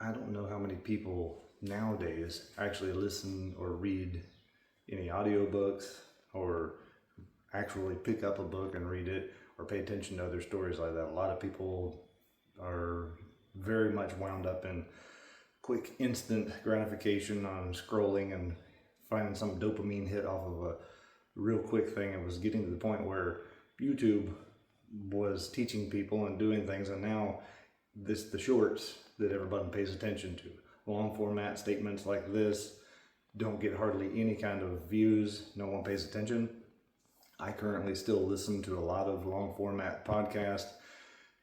I don't know how many people nowadays actually listen or read any audiobooks or actually pick up a book and read it or pay attention to other stories like that. A lot of people are very much wound up in quick instant gratification on scrolling and finding some dopamine hit off of a real quick thing. It was getting to the point where YouTube was teaching people and doing things, and now the shorts that everybody pays attention to, long format statements like this, don't get hardly any kind of views. No one pays attention. I currently still listen to a lot of long format podcasts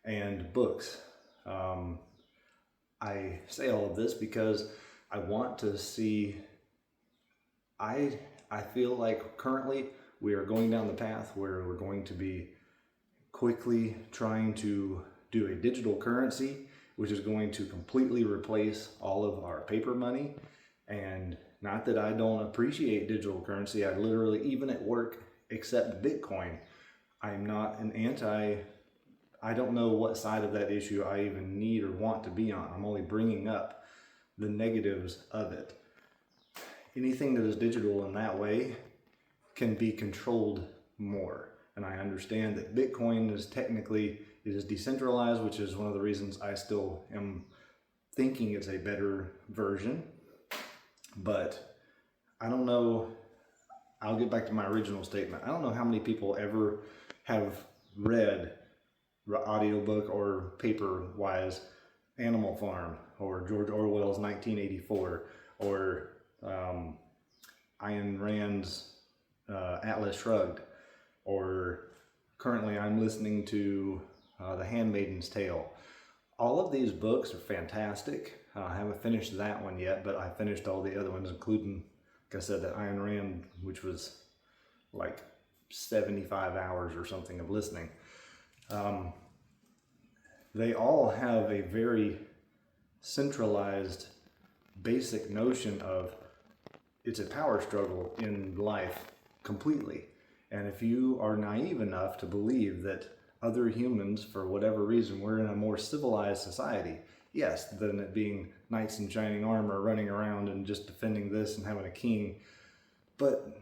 and books. I say all of this because I want to see, I feel like currently we are going down the path where we're going to be quickly trying to do a digital currency, which is going to completely replace all of our paper money. And not that I don't appreciate digital currency, I literally, even at work, accept Bitcoin. I'm not an I don't know what side of that issue I even need or want to be on. I'm only bringing up the negatives of it. Anything that is digital in that way can be controlled more. And I understand that Bitcoin is technically, it is decentralized, which is one of the reasons I still am thinking it's a better version. But I don't know, I'll get back to my original statement. I don't know how many people ever have read audiobook or paper-wise Animal Farm or George Orwell's 1984 or Ayn Rand's Atlas Shrugged, or currently I'm listening to The Handmaid's Tale. All of these books are fantastic. I haven't finished that one yet, but I finished all the other ones, including, like I said, that Ayn Rand, which was like 75 hours or something of listening. They all have a very centralized, basic notion of it's a power struggle in life completely. And if you are naive enough to believe that other humans, for whatever reason, we're in a more civilized society, yes, than it being knights in shining armor running around and just defending this and having a king. But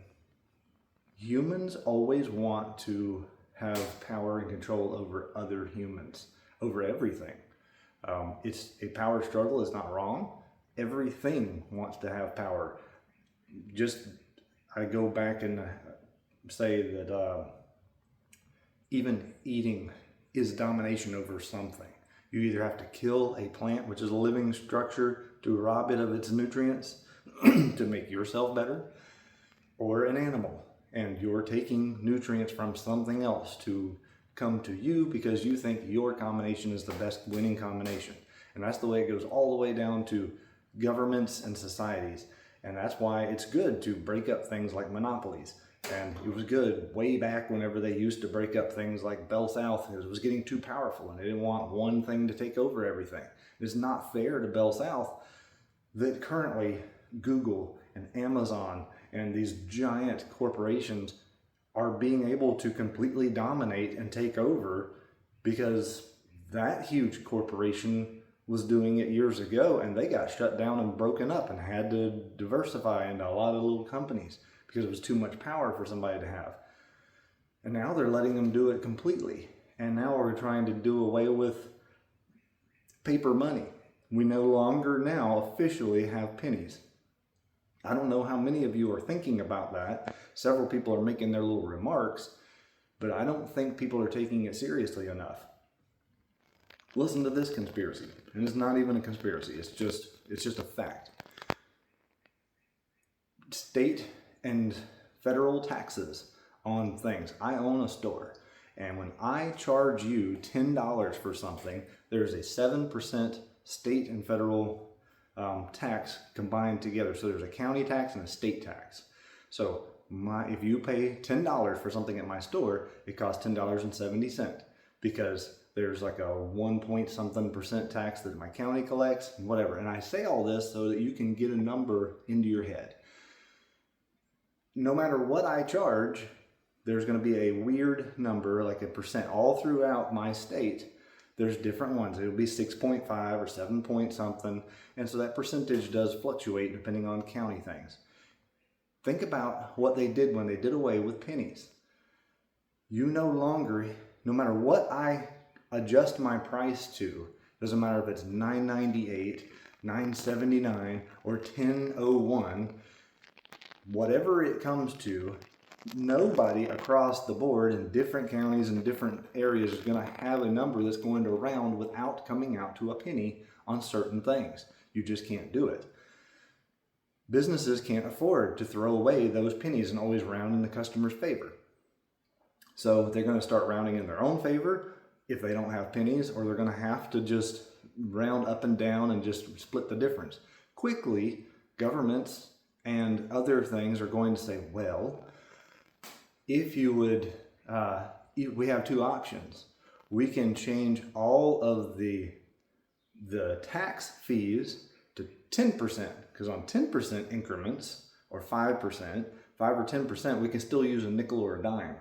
humans always want to have power and control over other humans, over everything. It's a power struggle, it's not wrong. Everything wants to have power. I go back and say that even eating is domination over something. You either have to kill a plant, which is a living structure, to rob it of its nutrients to make yourself better, or an animal, and you're taking nutrients from something else to come to you because you think your combination is the best winning combination. And that's the way it goes all the way down to governments and societies. And that's why it's good to break up things like monopolies. And it was good way back whenever they used to break up things like Bell South, because it was getting too powerful and they didn't want one thing to take over everything. It's not fair to Bell South that currently Google and Amazon and these giant corporations are being able to completely dominate and take over, because that huge corporation was doing it years ago and they got shut down and broken up and had to diversify into a lot of little companies because it was too much power for somebody to have. And now they're letting them do it completely. And now we're trying to do away with paper money. We no longer now officially have pennies. I don't know how many of you are thinking about that. Several people are making their little remarks, but I don't think people are taking it seriously enough. Listen to this conspiracy. And it's not even a conspiracy. It's just a fact. State and federal taxes on things. I own a store, and when I charge you $10 for something, there's a 7% state and federal tax combined together. So there's a county tax and a state tax. So if you pay $10 for something at my store, it costs $10.70 because there's like a 1 point something percent tax that my county collects and whatever. And I say all this so that you can get a number into your head. No matter what I charge, there's going to be a weird number, like a percent all throughout my state, There's different ones. It'll be 6.5 or 7 point something. And so that percentage does fluctuate depending on county things. Think about what they did when they did away with pennies. You no longer, no matter what I adjust my price to, doesn't matter if it's $9.98, $9.79, or $10.01, whatever it comes to, nobody across the board in different counties and different areas is going to have a number that's going to round without coming out to a penny on certain things. You just can't do it. Businesses can't afford to throw away those pennies and always round in the customer's favor. So they're going to start rounding in their own favor if they don't have pennies, or they're going to have to just round up and down and just split the difference. Quickly, governments and other things are going to say, well, if you would, we have two options. We can change all of the tax fees to 10%, because on 10% increments, or 5%, 5 or 10%, we can still use a nickel or a dime.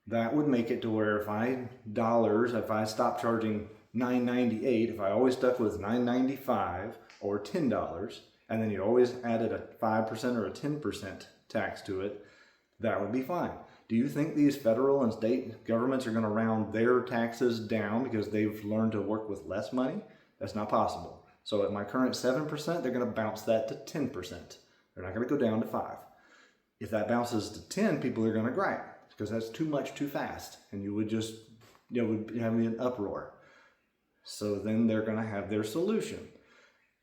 That would make it to where if I stopped charging $9.98, if I always stuck with $9.95 or $10, and then you always added a 5% or a 10% tax to it, that would be fine. Do you think these federal and state governments are going to round their taxes down because they've learned to work with less money? That's not possible. So at my current 7%, they're going to bounce that to 10%. They're not going to go down to 5. If that bounces to 10, people are going to gripe because that's too much too fast, and you would just, would have an uproar. So then they're going to have their solution.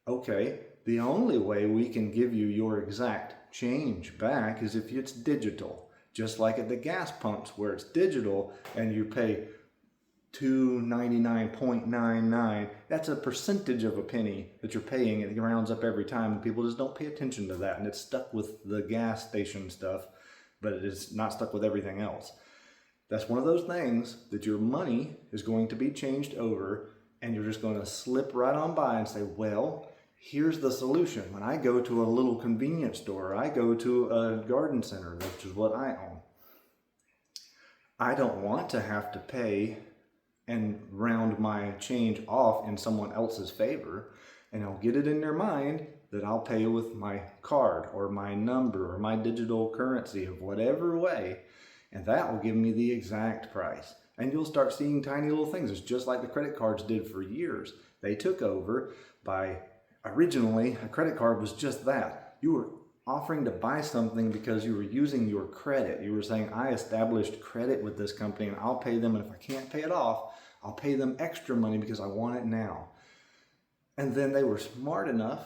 Okay, the only way we can give you your exact change back is if it's digital. Just like at the gas pumps where it's digital and you pay $2.99.99, that's a percentage of a penny that you're paying. It rounds up every time, and people just don't pay attention to that, and it's stuck with the gas station stuff, but it is not stuck with everything else. That's one of those things that your money is going to be changed over, and you're just going to slip right on by and say, well, here's the solution. When I go to a little convenience store, I go to a garden center, which is what I own, I don't want to have to pay and round my change off in someone else's favor, and I'll get it in their mind that I'll pay with my card or my number or my digital currency of whatever way, and that will give me the exact price. And you'll start seeing tiny little things. It's just like the credit cards did for years. They took over by, originally, a credit card was just that. You were offering to buy something because you were using your credit. You were saying, I established credit with this company and I'll pay them, and if I can't pay it off, I'll pay them extra money because I want it now. And then they were smart enough,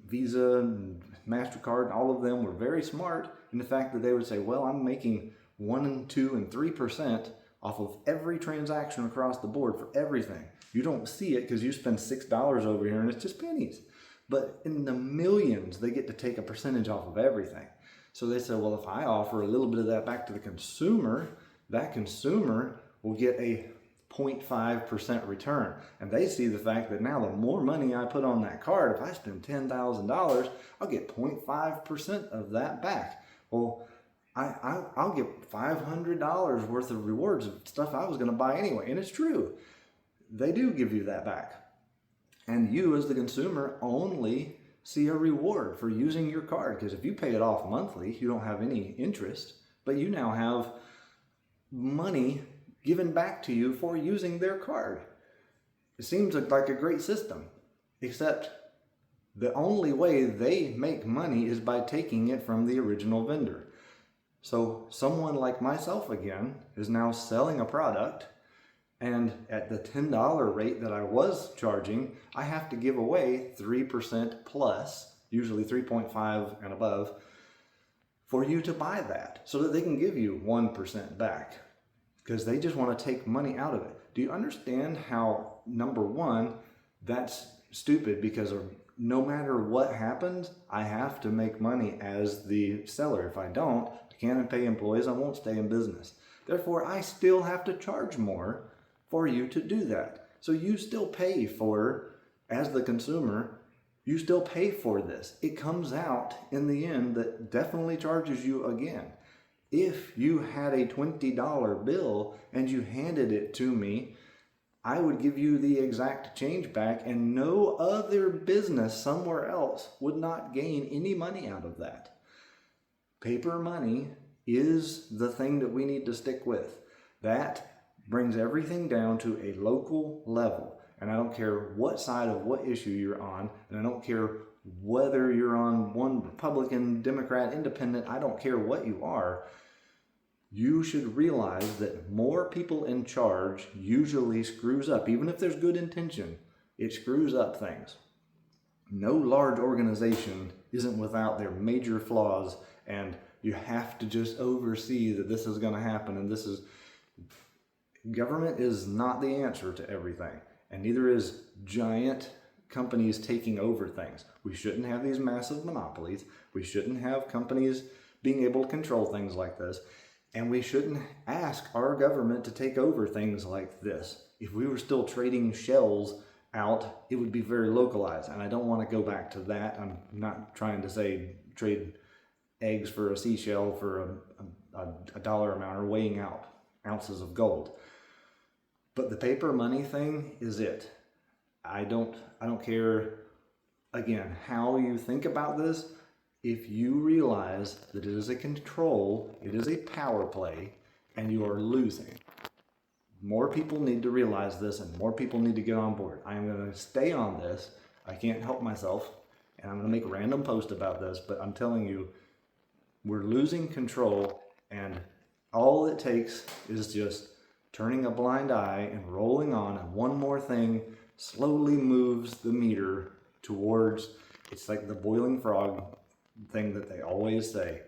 Visa and MasterCard, all of them were very smart in the fact that they would say, well, I'm making 1 and 2 and 3% off of every transaction across the board for everything. You don't see it because you spend $6 over here and it's just pennies. But in the millions, they get to take a percentage off of everything. So they said, well, if I offer a little bit of that back to the consumer, that consumer will get a 0.5% return. And they see the fact that now the more money I put on that card, if I spend $10,000, I'll get 0.5% of that back. Well, I'll get $500 worth of rewards of stuff I was going to buy anyway. And it's true. They do give you that back. And you as the consumer only see a reward for using your card, because if you pay it off monthly, you don't have any interest, but you now have money given back to you for using their card. It seems like a great system, except the only way they make money is by taking it from the original vendor. So someone like myself again is now selling a product, and at the $10 rate that I was charging, I have to give away 3% plus, usually 3.5 and above, for you to buy that so that they can give you 1% back, because they just want to take money out of it. Do you understand how, number one, that's stupid, because no matter what happens, I have to make money as the seller. If I don't, I can't pay employees, I won't stay in business. Therefore, I still have to charge more for you to do that. So you still pay for, as the consumer, you still pay for this. It comes out in the end that definitely charges you again. If you had a $20 bill and you handed it to me, I would give you the exact change back, and no other business somewhere else would not gain any money out of that. Paper money is the thing that we need to stick with. That brings everything down to a local level. And I don't care what side of what issue you're on, and I don't care whether you're on one Republican, Democrat, Independent, I don't care what you are. You should realize that more people in charge usually screws up. Even if there's good intention, it screws up things. No large organization isn't without their major flaws, and you have to just oversee that this is going to happen. And government is not the answer to everything, and neither is giant companies taking over things. We shouldn't have these massive monopolies. We shouldn't have companies being able to control things like this. And we shouldn't ask our government to take over things like this. If we were still trading shells out, it would be very localized. And I don't want to go back to that. I'm not trying to say trade eggs for a seashell for a dollar amount or weighing out ounces of gold. But the paper money thing is it. I don't care, again, how you think about this. If you realize that it is a control, it is a power play, and you are losing. More people need to realize this, and more people need to get on board. I am going to stay on this. I can't help myself, and I'm going to make a random post about this, but I'm telling you, we're losing control, and all it takes is just turning a blind eye and rolling on, and one more thing slowly moves the meter towards, it's like the boiling frog thing that they always say.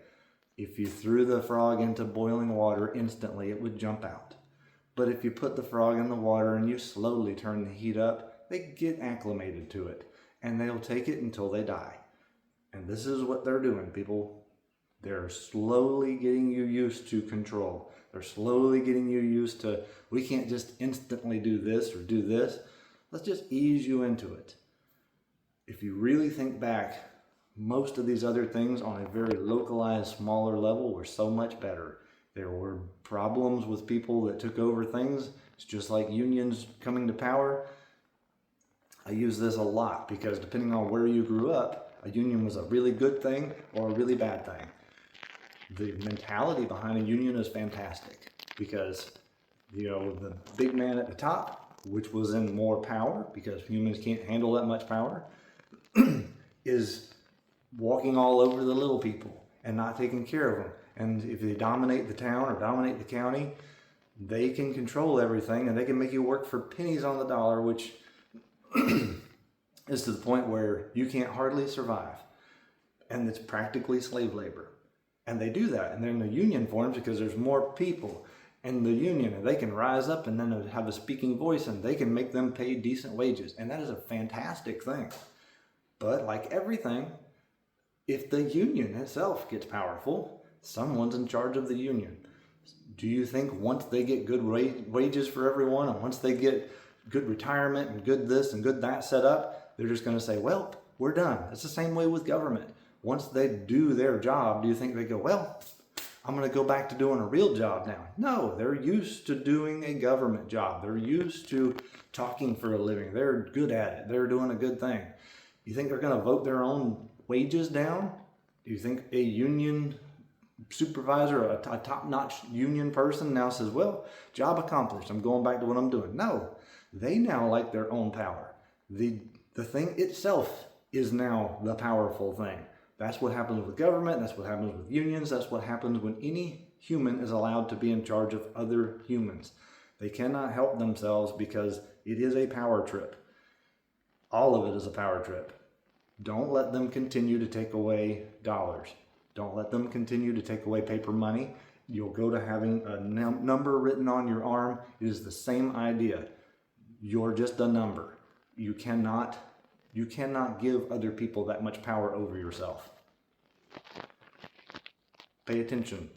If you threw the frog into boiling water instantly, it would jump out. But if you put the frog in the water and you slowly turn the heat up, they get acclimated to it, and they'll take it until they die. And this is what they're doing, people. They're slowly getting you used to control. They're slowly getting you used to, we can't just instantly do this or do this. Let's just ease you into it. If you really think back, most of these other things on a very localized, smaller level were so much better. There were problems with people that took over things. It's just like unions coming to power. I use this a lot because depending on where you grew up, a union was a really good thing or a really bad thing. The mentality behind a union is fantastic because, the big man at the top, which was in more power because humans can't handle that much power, is walking all over the little people and not taking care of them. And if they dominate the town or dominate the county, they can control everything and they can make you work for pennies on the dollar, which is to the point where you can't hardly survive. And it's practically slave labor. And they do that. And then the union forms because there's more people in the union and they can rise up and then have a speaking voice and they can make them pay decent wages. And that is a fantastic thing. But like everything, if the union itself gets powerful, someone's in charge of the union. Do you think once they get good wages for everyone and once they get good retirement and good this and good that set up, they're just going to say, well, we're done? It's the same way with government. Once they do their job, do you think they go, well, I'm going to go back to doing a real job now? No, they're used to doing a government job. They're used to talking for a living. They're good at it. They're doing a good thing. You think they're going to vote their own wages down? Do you think a union supervisor, a top-notch union person now says, well, job accomplished, I'm going back to what I'm doing? No, they now like their own power. The thing itself is now the powerful thing. That's what happens with government. That's what happens with unions. That's what happens when any human is allowed to be in charge of other humans. They cannot help themselves because it is a power trip. All of it is a power trip. Don't let them continue to take away dollars. Don't let them continue to take away paper money. You'll go to having a number written on your arm. It is the same idea. You're just a number. You cannot give other people that much power over yourself. Pay attention.